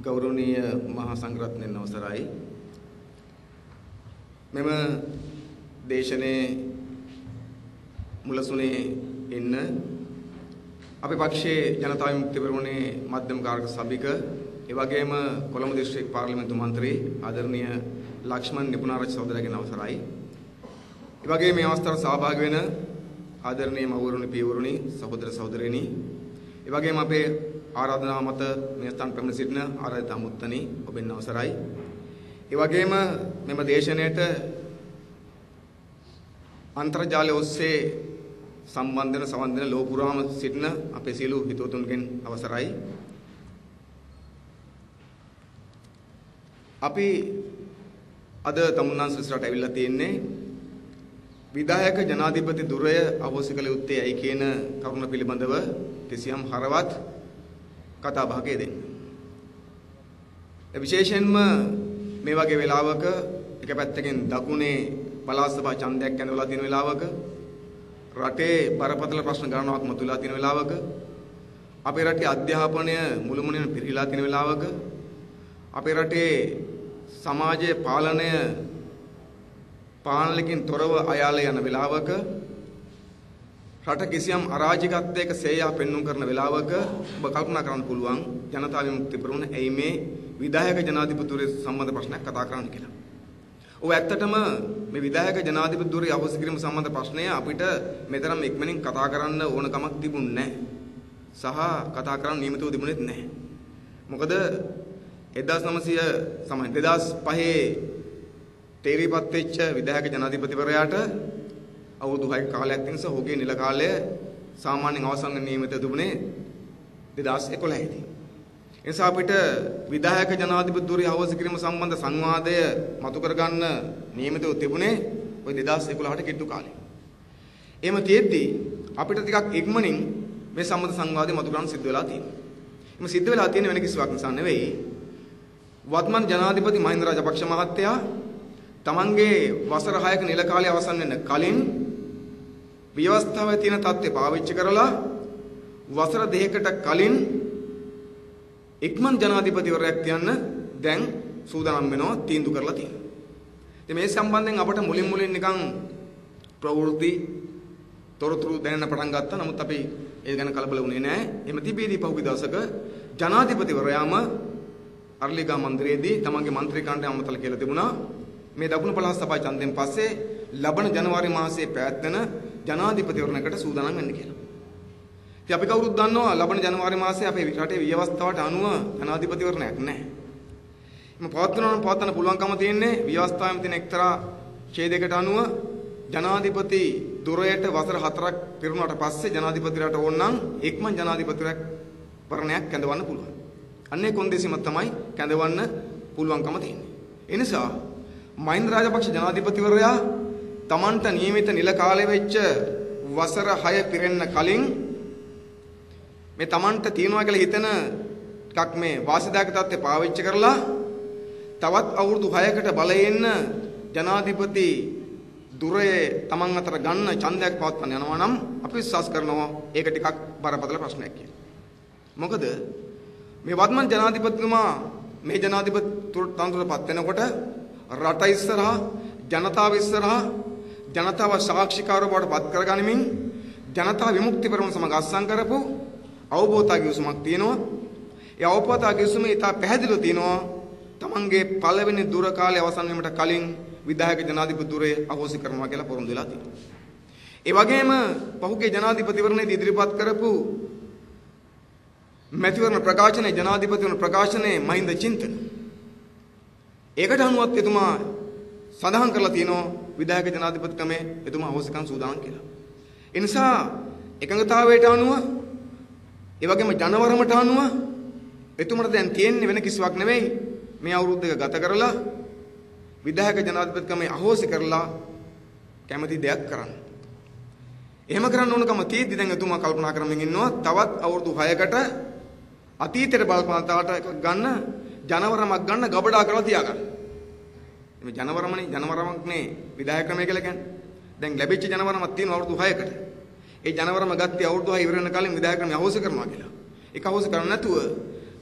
ගෞරවනීය මහා සංඝරත්නයන් අවසරයි. මෙම දේශනේ මුලසුනේ ඉන්න අපේ පක්ෂයේ ජනතා විමුක්ති පෙරමුණේ මධ්‍යම කාර්ක සභික ඒ වගේම කොළඹ දිස්ත්‍රික් පාර්ලිමේන්තු මන්ත්‍රී ආදරණීය ලක්ෂ්මන් නිපුණාරච්චි සහෝදරයන් අවසරයි. ඒ වගේම මේ අවස්ථාවට සහභාගී වෙන ආදරණීය මව්වරුනි පියවරුනි සහෝදර සහෝදරියනි ඒ වගේම අපේ ආරාධනාව මත මේ ස්ථාන පැමිණ සිටින ආරාධිත අමුත්තනි ඔබෙන් අවසරයි. ඒ වගේම මෙම දේශනයට අන්තර්ජාලය ඔස්සේ සම්බන්ධ වෙන සවන් දෙන ලෝක පුරාම සිටින අපේ සියලු හිතවතුන්ගෙන් අවසරයි. අපි අද තමුන්නාන්ස ඉස්සරහට ඇවිල්ලා තියෙන්නේ විධායක ජනාධිපති ධුරය අවශ්‍ය කළ යුත්තේ ඇයි කියන කරුණ පිළිබඳව කිසියම් හරවත් කතා බහක යෙදෙන්න. විශේෂයෙන්ම මේ වගේ වෙලාවක එක පැත්තකින් දකුණේ පළාත් සභා ඡන්දයක් ඇඳවලා තියෙන වෙලාවක රටේ බරපතල ප්‍රශ්න ගණනාවක් මතුවලා තියෙන වෙලාවක අපේ රටේ අධ්‍යාපනය මුළුමනින්ම පිරීලා තියෙන වෙලාවක අපේ රටේ සමාජයේ පාලනයකින් තොරව අයාලේ යන වෙලාවක රට කිසියම් අරාජිකත්වයක සේයා පෙන්වුම් කරන වෙලාවක ඔබ කල්පනා කරන්න පුළුවන් ජනතා විමුක්ති පෙරමුණ ඇයි මේ විධායක ජනාධිපතිවරය සම්බන්ධ ප්‍රශ්නයක් කතා කරන්න කියලා. ඔව් ඇත්තටම මේ විධායක ජනාධිපතිවරය අවශ්‍ය කිරීම සම්බන්ධ ප්‍රශ්නය අපිට මෙතරම් ඉක්මනින් කතා කරන්න ඕන කමක් තිබුණේ නැහැ. සහ කතා කරන්න නියමිතව තිබුණෙත් නැහැ. මොකද 2005 තේරීපත් වෙච්ච විධායක ජනාධිපතිවරයාට අවුරුදු 6ක කාලයක් තියෙන නිසා ඔහුගේ නිල කාලය සාමාන්‍යයෙන් අවසන් නියමිත තිබුණේ 2011 දී. ඒ නිසා අපිට විධායක ජනාධිපතිවරය අවශ්‍ය කිරීම සම්බන්ධ සංවාදය මතු කරගන්න නියමිතව තිබුණේ ওই 2011ට කිට්ටු කාලේ. එහෙම තියෙද්දි අපිට ටිකක් ඉක්මනින් මේ සම්බන්ධ සංවාදය මතු කරන්න සිද්ධ වෙලා තියෙනවා. එහම සිද්ධ වෙලා තියෙන වෙන කිසිවක් නිසා නෙවෙයි. වර්තමාන ජනාධිපති මහින්ද රාජපක්ෂ මහත්තයා තමන්ගේ වසර 6ක නිල කාලය අවසන් වෙන්න කලින් ව්‍යවස්ථාවේ තියෙන தත්ත්වය පාවිච්චි කරලා වසර 2කට කලින් ඉක්මන් ජනාධිපතිවරයෙක් තියන්න දැන් සූදානම් වෙනවා තීන්දුව කරලා තියෙනවා. ඉතින් මේ සම්බන්ධයෙන් අපට මුලින් නිකන් ප්‍රවෘත්ති තොරතුරු දැනෙන්න පටන් ගත්තා. නමුත් අපි ඒ ගැන කලබල වුණේ නැහැ. එමෙ තිබීදී පහුගිය දවසක ජනාධිපතිවරයාම අර්ලිගා මන්දිරයේදී තමන්ගේ മന്ത്രി කාණ්ඩය අමතල කියලා තිබුණා. මේ දකුණු පළාත් සභා ඡන්දයෙන් පස්සේ ලබන ජනවාරි මාසයේ පැවැත්වෙන ජනාධිපතිවරණයකට සූදානම් වෙන්න කියලා. ඉතින් අපි කවුරුත් දන්නවා ලබන ජනවාරි මාසයේ අපේ රටේ ව්‍යවස්ථාවට අනුව ජනාධිපතිවරණයක් නැහැ. මේ පවත්වන්න පුළුවන්කම තියෙන්නේ ව්‍යවස්ථාවෙම තියෙන එක්තරා ඡේදයකට අනුව ජනාධිපති ධුරයට වසර 4ක් පිරුණාට පස්සේ ජනාධිපතිරට ඕන නම් එක්මන් ජනාධිපතිවරණයක් කැඳවන්න පුළුවන්. අන්නේ කොන්දේසියම තමයි කැඳවන්න පුළුවන්කම තියෙන්නේ. ඒ නිසා මහින්ද රාජපක්ෂ ජනාධිපතිවරයා තමන්ට නියමිත නිල කාලය වෙච්ච වසර 6 පිරෙන්න කලින් මේ තමන්ට තියනවා කියලා හිතන ටිකක් මේ වාසිදායක තත්ත්වය පාවිච්චි කරලා තවත් අවුරුදු 6කට බලයෙන් ජනාධිපති ධුරයේ තමන් අතර ගන්න ඡන්දයක් පවත්වන්න යනවා නම් අපි විශ්වාස කරනවා ඒක ටිකක් බරපතල ප්‍රශ්නයක් කියලා. මොකද මේ වර්තමාන ජනාධිපතිතුමා මේ ජනාධිපති තනතුරටපත් වෙනකොට රට ඉස්සරහා ජනතාව ඉස්සරහා ජනතාව සාක්ෂිකාරව බවට පත් කරගනිමින් ජනතා විමුක්ති පෙරමුණ සමග අත්සන් කරපු අවබෝධතාවයසුමක් තියෙනවා. ඒ අවබෝධතාවයසුම ඉතා පැහැදිලිව තියෙනවා. තමන්ගේ පළවෙනි දුර කාලය අවසන් වීමට කලින් විධායක ජනාධිපති ධුරය අහෝසි කරනවා කියලා පොරොන්දු වෙලා තියෙනවා. ඒ වගේම පහුගිය ජනාධිපතිවරණයේදී ඉදිරිපත් කරපු මැතිවරණ ප්‍රකාශනයේ ජනාධිපතිවරණ ප්‍රකාශනයේ මහින්ද චින්තන ඒකට අනුවත් එතුමා සඳහන් කරලා තියෙනවා විධායක ජනාධිපතිකමේ එතුමා අවශ්‍යකම් සූදානම් කියලා. ඒ නිසා එකඟතාවයට අනුව ඒ වගේම ජනවරමට අනුව එතුමට දැන් තියෙන්නේ වෙන කිසිවක් නෙවෙයි මේ අවුරුදු දෙක ගත කරලා විධායක ජනාධිපතිකමේ අහෝසි කරලා කැමැති දෙයක් කරන්න. එහෙම කරන්න ඕනකම තියෙද්දි දැන් එතුමා කල්පනා කරමින් ඉන්නවා තවත් අවුරුදු 6කට අතීතයට බලපෑමකට එකක් ගන්න ජනවරමක් ගන්න ගබඩා කරලා තියාගන්න. මේ ජනවරමනේ විධායක ක්‍රමය කියලා කියන්නේ. දැන් ලැබිච්ච ජනවරමක් තියෙන අවුරුදු 6කට. ඒ ජනවරම ගත්තේ අවුරුදු 6 ඉවර වෙන කලින් විධායක ක්‍රමය අහෝසි කරනවා කියලා. ඒක අහෝසි කරන්නේ නැතුව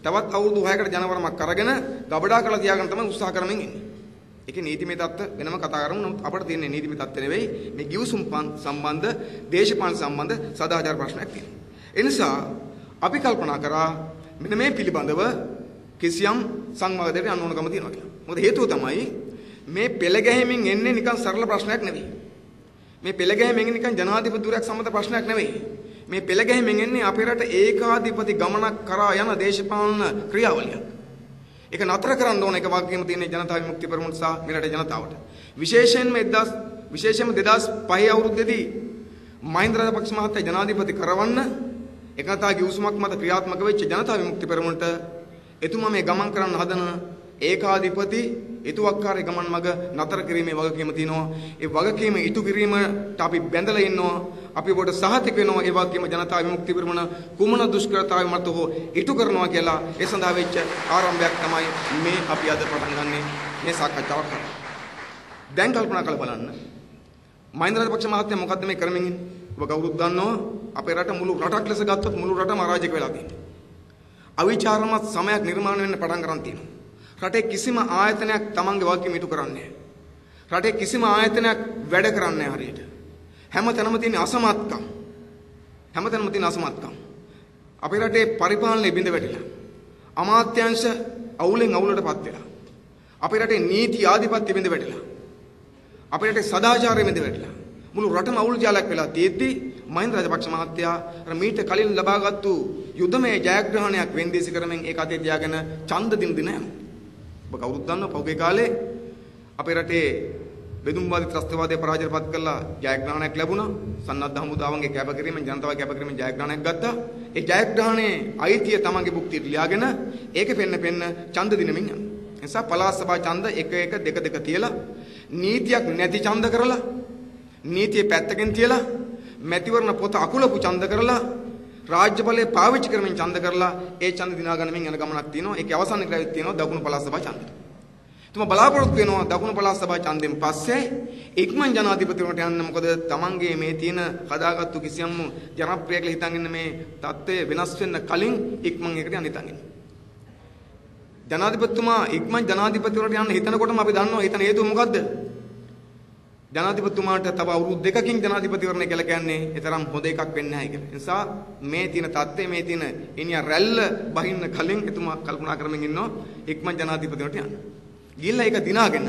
තවත් අවුරුදු 6කට ජනවරමක් අරගෙන ගබඩා කරලා තියාගන්න තමයි උත්සාහ කරමින් ඉන්නේ. ඒකේ නීතිමය තත්ත්ව වෙනම කතා කරමු. නමුත් අපිට තියෙන්නේ නීතිමය තත්ත්ව නෙවෙයි මේ ගිවිසුම් සම්බන්ධ දේශපාලන සම්බන්ධ සදාචාර ප්‍රශ්නයක් තියෙනවා. ඒ නිසා අපි කල්පනා කරා මෙන්න මේ පිළිබඳව කිසියම් සංවාදයකට යන්න ඕනකම තියෙනවා කියලා. මොකද හේතුව තමයි මේ පෙළ ගැහිමින් එන්නේ නිකන් සරල ප්‍රශ්නයක් නෙවෙයි. මේ පෙළ ගැහිමින් නිකන් ජනාධිපතිවරයෙක් සම්බන්ධ ප්‍රශ්නයක් නෙවෙයි. මේ පෙළ ගැහිමින් එන්නේ අපේ රට ඒකාධිපති ගමනක් කරා යන දේශපාලන ක්‍රියාවලියක්. ඒක නතර කරන්න ඕන එක වගකීම තියෙන ජනතා විමුක්ති පෙරමුණ සහ මේ රටේ ජනතාවට. විශේෂයෙන්ම 2005 අවුරුද්දේදී මහින්ද රාජපක්ෂ මහත්තයා ජනාධිපති කරවන්න එකතා ගිවිසුමක් මත ක්‍රියාත්මක වෙච්ච ජනතා විමුක්ති පෙරමුණට එතුමා මේ ගමන් කරන්න හදන ඒකාධිපති ඉතුවක්කාරී ගමන් මඟ නතර කිරීමේ වගකීම තියෙනවා. ඒ වගකීම ඉටු කිරීමට අපි බැඳලා ඉන්නවා. අපි ඔබට සහතික වෙනවා. ඒ වගකීම ජනතා විමුක්ති පෙරමුණ කුමන දුෂ්කරතාවය මත හෝ ඉටු කරනවා කියලා ඒ සඳහා වෙච්ච ආරම්භයක් තමයි මේ අපි අද පටන් ගන්නෙ මේ සාකච්ඡාව කරලා. දැන් කල්පනා කරලා බලන්න. මහින්ද රාජපක්ෂ මහත්තයා මොකද්ද මේ කරමින් ඉන්නේ? ඔබ කවුරුත් දන්නවා අපේ රට මුළු රටක් ලෙස ගත්තොත් මුළු රටම අරාජක වෙලා තියෙනවා. අවිචාරමත් සමයක් නිර්මාණය වෙන්න පටන් ගන්න තියෙනවා. රටේ කිසිම ආයතනයක් තමන්ගේ වගකීම ඉටු කරන්නේ නැහැ. රටේ කිසිම ආයතනයක් වැඩ කරන්නේ නැහැ හරියට. හැමතැනම තියෙන අසමත්කම්. හැමතැනම තියෙන අසමත්කම්. අපේ රටේ පරිපාලනය බිඳ වැටිලා. අමාත්‍යාංශ අවුලෙන් අවුලටපත් වෙලා. අපේ රටේ නීති ආධිපත්‍ය බිඳ වැටිලා. අපේ රටේ සදාචාරය බිඳ වැටිලා. මුළු රටම අවුල් ජාලයක් වෙලා තියෙද්දි මහින්ද රාජපක්ෂ මහත්තයා අර මීට කලින් ලබාගත්තු යුදමය ජයග්‍රහණයක් වෙන්දේසි කරමින් ඒක අතේ තියාගෙන ඡන්ද දින යනවා. ඔබ කවුරුත් දන්නවා පහුගිය කාලේ අපේ රටේ බෙදුම්වාදී ත්‍රස්තවාදයේ පරාජයපත් කළා ජයග්‍රහණයක් ලැබුණා. සන්නද්ධ හමුදාවන්ගේ කැපකිරීමෙන් ජනතාවගේ කැපකිරීමෙන් ජයග්‍රහණයක් ගත්තා. ඒ ජයග්‍රහණයේ අයිතිය තමන්ගේ භුක්තියට ලියාගෙන ඒක පෙන්න ඡන්ද දිනමින් යනවා. ඒ නිසා පළාත් සභා ඡන්ද 1 1 2 2 තියලා නීතියක් නැති ඡන්ද කරලා නීතිය පැත්තකින් තියලා මැතිවරණ පොත අකුලපු ඡන්ද කරලා රාජ්‍ය බලය පාවිච්චි කරමින් ඡන්ද කරලා ඒ ඡන්ද දිනා ගන්නමින් යන ගමනක් තියෙනවා. ඒකේ අවසාන ක්‍රමයක් තියෙනවා දකුණු පළාත් සභා ඡන්දෙට. තුමා බලාපොරොත්තු වෙනවා දකුණු පළාත් සභා ඡන්දෙන් පස්සේ ඉක්මන් ජනාධිපතිවරණට යන්න. මොකද තමන්ගේ මේ තියෙන හදාගත්තු කිසියම් ජනප්‍රිය කියලා හිතන් ඉන්න මේ தත්ත්වය වෙනස් වෙන්න කලින් ඉක්මන් එකට යන්න හිතන් ඉන්න. ජනාධිපතිතුමා ඉක්මන් ජනාධිපතිවරණට යන්න හිතනකොටම අපි දන්නවා හිතන හේතුව මොකද්ද? ජනාධිපතිතුමාට තව අවුරුදු 2කින් ජනාධිපතිවරණය කියලා කියන්නේ ඒතරම් හොඳ එකක් වෙන්නේ නැහැ කියලා. ඒ නිසා මේ තියෙන தත්ත්වය මේ තියෙන ඉනියා රැල්ල බහින්න කලින් එතුමා කල්පනා කරමින් ඉන්නවා ඉක්මන් ජනාධිපතිවරණට යන්න. ගිහිල්ලා ඒක දිනාගෙන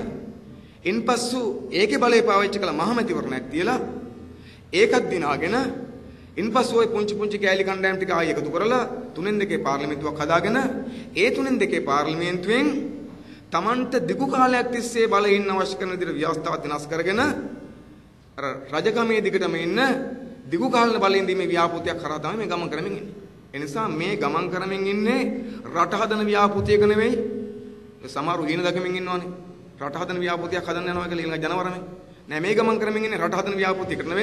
ඉන්පස්සු ඒකේ බලය පාවිච්චි කළ මහමැතිවරණයක් තියලා ඒකත් දිනාගෙන ඉන්පස්සු ওই පුංචි කෑලි කණ්ඩායම් ටික ආයෙ එකතු කරලා 3-2 පාර්ලිමේන්තුවක් හදාගෙන ඒ 3-2 පාර්ලිමේන්තුවෙන් තමන්ට දිගු කාලයක් තිස්සේ බලයෙන් අවශ්‍ය කරන විදිහට ව්‍යවස්ථාවත් වෙනස් කරගෙන අර රජකමේ දිගටම ඉන්න දිගු කාලන බලයෙන් දීමේ ව්‍යාපෘතියක් කරා තමයි මේ ගමන් කරමින් ඉන්නේ. ඒ නිසා මේ ගමන් කරමින් ඉන්නේ රට හදන ව්‍යාපෘතියක නෙවෙයි. සමහරු හීන දකමින් ඉන්නවනේ. රට හදන ව්‍යාපෘතියක් හදන්න යනවා කියලා ඊළඟ ජනවරමේ. නෑ මේ ගමන් කරමින් ඉන්නේ රට හදන ව්‍යාපෘතියකට නෙවෙයි.